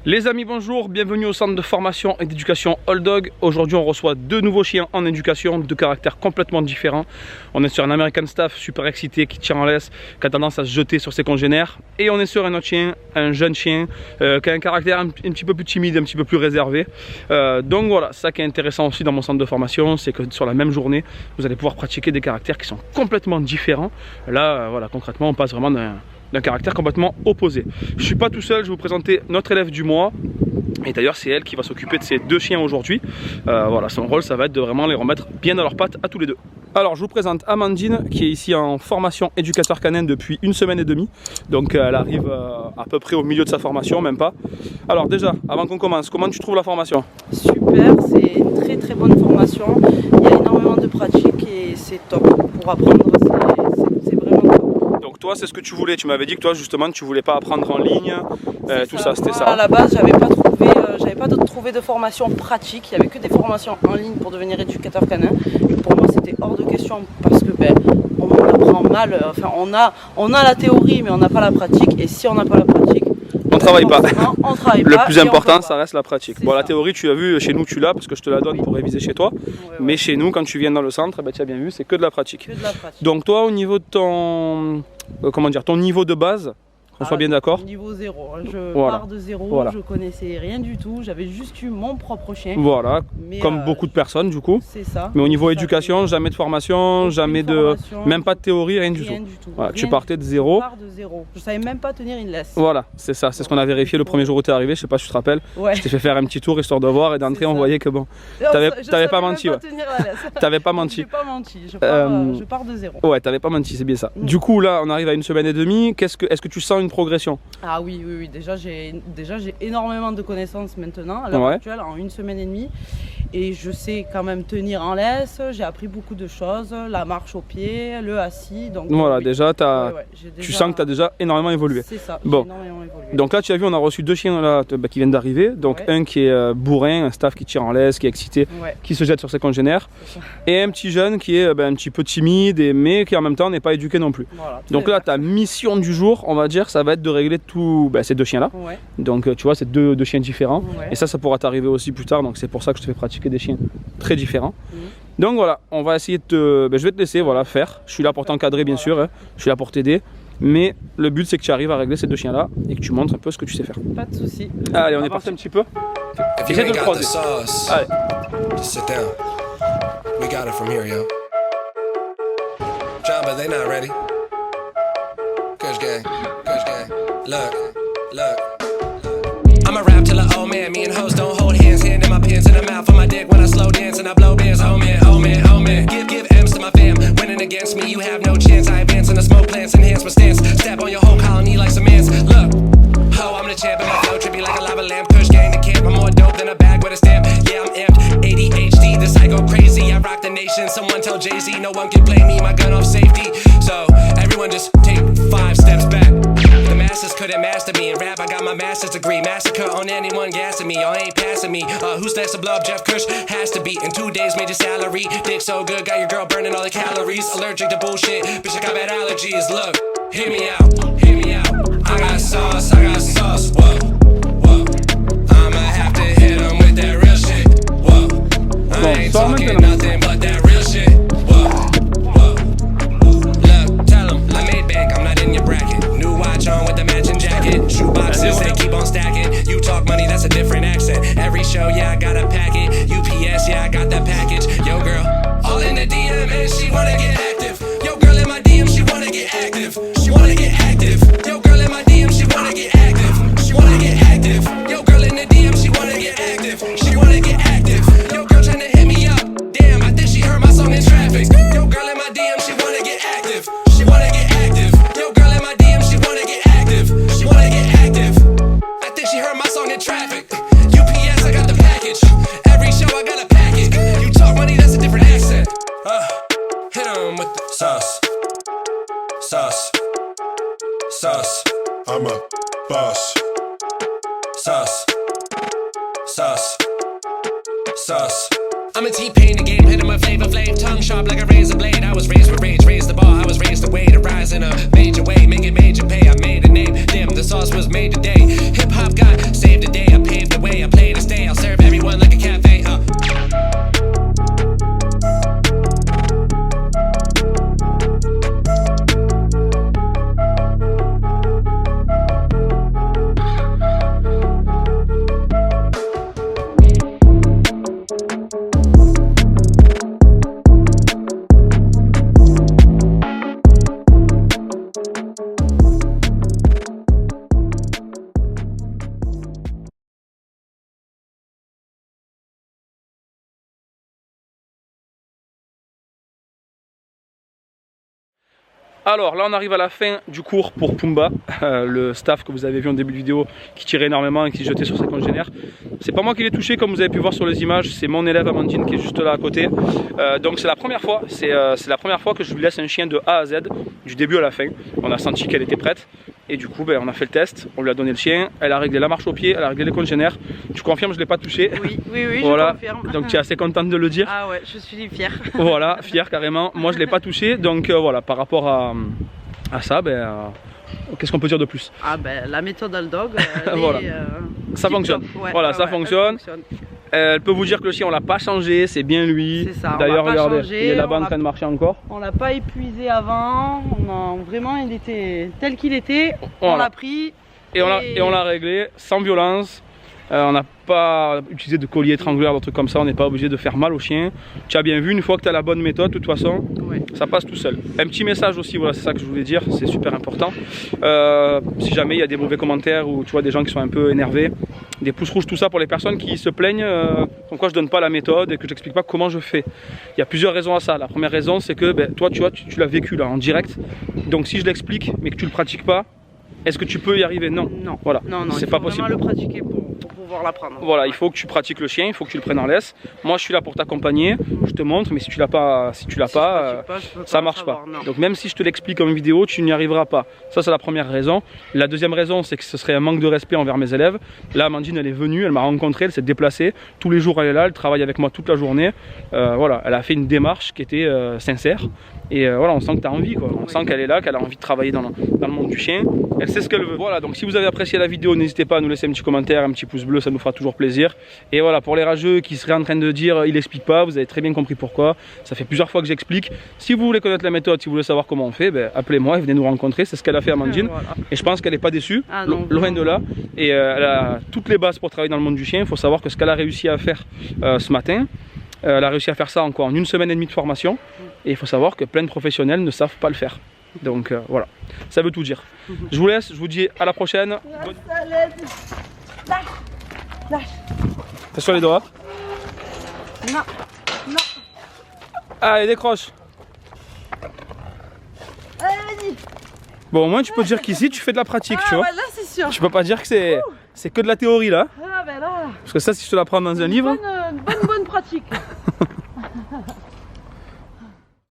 Les amis, bonjour, bienvenue au centre de formation et d'éducation Old Dog. Aujourd'hui on reçoit deux nouveaux chiens en éducation, de caractères complètement différents. On est sur un American Staff super excité qui tire en laisse, qui a tendance à se jeter sur ses congénères. Et on est sur un autre chien, un jeune chien, qui a un caractère un petit peu plus timide, un petit peu plus réservé. Donc voilà, ça qui est intéressant aussi dans mon centre de formation, c'est que sur la même journée, vous allez pouvoir pratiquer des caractères qui sont complètement différents. Là, voilà, concrètement, on passe vraiment d'un caractère complètement opposé. Je ne suis pas tout seul, je vais vous présenter notre élève du mois. Et d'ailleurs c'est elle qui va s'occuper de ces deux chiens aujourd'hui. Voilà, son rôle ça va être de vraiment les remettre bien dans leurs pattes à tous les deux. Alors je vous présente Amandine qui est ici en formation éducateur canin depuis 1 semaine et demie. Donc elle arrive à peu près au milieu de sa formation, même pas. Alors déjà, avant qu'on commence, comment tu trouves la formation? Super, c'est une très bonne formation. Il y a énormément de pratiques et c'est top. Pour apprendre, c'est vraiment top. Donc toi c'est ce que tu voulais, tu m'avais dit que toi justement tu voulais pas apprendre en ligne, tout ça, c'était ça. À la base j'avais pas trouvé de formation pratique, il n'y avait que des formations en ligne pour devenir éducateur canin. Et pour moi c'était hors de question parce que on apprend mal, enfin on a la théorie mais on n'a pas la pratique, et si on n'a pas la pratique, on travaille pas. On travaille Le pas, plus important, ça reste la pratique. Bon, ça. La théorie, tu as vu, chez nous, tu l'as parce que je te la donne pour réviser chez toi. Mais chez nous, quand tu viens dans le centre, tu as bien vu, c'est que de la pratique. Que de la pratique. Donc toi, au niveau de ton, ton niveau de base, qu'on soit bien d'accord. Niveau 0, je pars de 0, je connaissais rien du tout, j'avais juste eu mon propre chien. Voilà, comme beaucoup de personnes du coup. C'est ça. Mais au niveau éducation, jamais de formation, jamais de... Même pas de théorie, rien du tout. Voilà, tu partais de 0. Je pars de 0, je savais même pas tenir une laisse. Voilà, c'est ça, c'est ce qu'on a vérifié le premier jour où tu es arrivé, je sais pas si tu te rappelles. Ouais. Je t'ai fait faire un petit tour histoire de voir, et d'entrée on voyait que bon, t'avais pas menti. T'avais pas menti. J'ai pas menti, je pars de 0. Ouais, t'avais pas menti, c'est bien ça. Du coup là, on arrive à 1 semaine et demie, est-ce que tu sens une progression? Ah oui, déjà j'ai énormément de connaissances maintenant, à l'heure actuelle, en 1 semaine et demie. Et je sais quand même tenir en laisse, j'ai appris beaucoup de choses, la marche au pied, le assis. Donc, voilà, déjà, tu sens que tu as déjà énormément évolué. C'est ça, bon. énormément évolué. Donc là, tu as vu, on a reçu 2 chiens là, qui viennent d'arriver. Donc un qui est bourrin, un staff qui tire en laisse, qui est excité, qui se jette sur ses congénères. Et un petit jeune qui est un petit peu timide, mais qui en même temps n'est pas éduqué non plus. Voilà, donc là, ta mission du jour, on va dire, ça va être de régler tous ces 2 chiens là. Donc tu vois, c'est deux chiens différents. Et ça pourra t'arriver aussi plus tard. Donc c'est pour ça que je te fais pratiquer des chiens très différents. Donc voilà, on va essayer de je vais te laisser faire. Je suis là pour t'encadrer bien sûr, je suis là pour t'aider. Mais le but c'est que tu arrives à régler ces 2 chiens là et que tu montres un peu ce que tu sais faire. Pas de soucis. Allez, on est parti un petit peu. Essaye de le croiser. Allez. Just sit down. We got it from here, yo. John, but they not ready. Kush gang. Look. I'ma rap till an old man. Me and hoes don't hold hands. Hand in my pants in the mouth for my dick when I slow dance and I blow bands. Oh man. Give M's to my fam. Winning against me, you have no chance. I advance in the smoke plants, enhance my stance. Step on your whole colony like some ants. Look, I'm the champ and my flow trippy like a lava lamp. Kush gang the camp. I'm more dope than a bag with a stamp. Yeah, I'm amped. ADHD, this I go crazy. I rock the nation. Someone tell Jay-Z, no one can play me. My gun off safety. So everyone just take 5 steps back. The masses couldn't master me. In rap, I got my master's degree. Massacre on anyone gassing me. Y'all ain't passing me. Who's next to blow up Jeff Kush? Has to be. In 2 days, made your salary. Dick so good, got your girl burning all the calories. Allergic to bullshit. Bitch, I got bad allergies. Look, hear me out. I got sauce. Whoa. I'ma have to hit 'em with that real shit. Whoa. I ain't talking nothing but that real shit. Whoa. Look, tell 'em I made bank. I'm not in your bracket. New watch on with the matching jacket. Shoe boxes, they keep on stacking. You talk money, that's a different accent. Every show, yeah, I got a packet. UPS, yeah, I got that package. Yo, girl, all in the DM and she wanna get active. Yo, girl, in my DM, she wanna get active. She wanna get active. Yo, girl, in my DM, she wanna get active. She wanna get active. Yo, girl, in the DM, she wanna get active. She wanna get active. Yo, girl, tryna hit me up. Damn, I think she heard my song in traffic. Yo, girl, in my DM, she wanna get active. She wanna get active. Yo, girl, in my DM, she wanna get active. She wanna get active. I think she heard my song in traffic. UPS, I got the package. Every show, I got a package. You talk money, that's a different accent. Hit 'em with the sauce. I'm a boss. Sauce. I'm a T-Pain, the game, hit him with flavor flame. Tongue sharp like a razor blade. I was raised with rage, raised the bar. I was raised the way to rise in a major way. Make it major pay, I made a name. Damn, the sauce was made today. Hip-hop got saved the day. I Alors là on arrive à la fin du cours pour Pumba, le staff que vous avez vu en début de vidéo qui tirait énormément et qui jetait sur ses congénères. C'est pas moi qui l'ai touché comme vous avez pu voir sur les images, c'est mon élève Amandine qui est juste là à côté. Donc c'est la première fois, que je lui laisse un chien de A à Z, du début à la fin. On a senti qu'elle était prête et du coup on a fait le test, on lui a donné le chien, elle a réglé la marche au pied, elle a réglé les congénères. Tu confirmes, je ne l'ai pas touché? Oui, voilà. Je confirme. Donc tu es assez contente de le dire? Ah ouais, je suis fière. Voilà, fière carrément. Moi je ne l'ai pas touché, donc voilà, par rapport à ça, qu'est-ce qu'on peut dire de plus? Ah la méthode Aldog, voilà. Ça fonctionne. Ouais, voilà, ça fonctionne. Elle peut vous dire que le chien on l'a pas changé, c'est bien lui. C'est ça. D'ailleurs regardez, il est là-bas en train de marcher encore. On l'a pas épuisé avant, vraiment il était tel qu'il était, voilà. On l'a pris et on l'a réglé sans violence. On n'a pas utilisé de collier étrangulaire, des trucs comme ça, on n'est pas obligé de faire mal au chien. Tu as bien vu, une fois que tu as la bonne méthode, de toute façon, ouais, ça passe tout seul. Un petit message aussi, voilà, c'est ça que je voulais dire, c'est super important. Si jamais il y a des mauvais commentaires ou tu vois des gens qui sont un peu énervés, des pouces rouges, tout ça pour les personnes qui se plaignent comme quoi je donne pas la méthode et que je n'explique pas comment je fais. Il y a plusieurs raisons à ça. La première raison, c'est que toi, tu vois, tu l'as vécu là en direct. Donc si je l'explique mais que tu le pratiques pas, est-ce que tu peux y arriver? Non. Non. Voilà. Non, c'est pas possible. Il faut vraiment le pratiquer pour pouvoir l'apprendre. Voilà, il faut que tu pratiques le chien, il faut que tu le prennes en laisse. Moi, je suis là pour t'accompagner, je te montre, mais si tu l'as pas, ça marche pas. Donc même si je te l'explique en vidéo, tu n'y arriveras pas. Ça, c'est la première raison. La deuxième raison, c'est que ce serait un manque de respect envers mes élèves. Là, Amandine, elle est venue, elle m'a rencontré, elle s'est déplacée. Tous les jours, elle est là, elle travaille avec moi toute la journée. Voilà, elle a fait une démarche qui était sincère. Et voilà, on sent que tu as envie, quoi. On sent qu'elle est là, qu'elle a envie de travailler dans le monde du chien. Elle sait ce qu'elle veut. Voilà, donc si vous avez apprécié la vidéo, n'hésitez pas à nous laisser un petit commentaire, un petit pouce bleu, ça nous fera toujours plaisir. Et voilà, pour les rageux qui seraient en train de dire il explique pas, vous avez très bien compris pourquoi. Ça fait plusieurs fois que j'explique. Si vous voulez connaître la méthode, si vous voulez savoir comment on fait, appelez-moi et venez nous rencontrer. C'est ce qu'elle a fait Amandine. Voilà. Et je pense qu'elle n'est pas déçue, loin de là. Et elle a toutes les bases pour travailler dans le monde du chien. Il faut savoir que ce qu'elle a réussi à faire ce matin, elle a réussi à faire ça en une semaine et demie de formation. Et il faut savoir que plein de professionnels ne savent pas le faire. Donc voilà, ça veut tout dire. Je vous laisse, je vous dis à la prochaine. Attention les doigts. Non, non. Allez, décroche. Allez, vas-y. Bon, au moins tu peux dire qu'ici tu fais de la pratique, tu vois. Là c'est sûr. Tu peux pas dire que c'est que de la théorie là. Ah là. Parce que ça, si je te l'apprends dans un livre. Bonne pratique.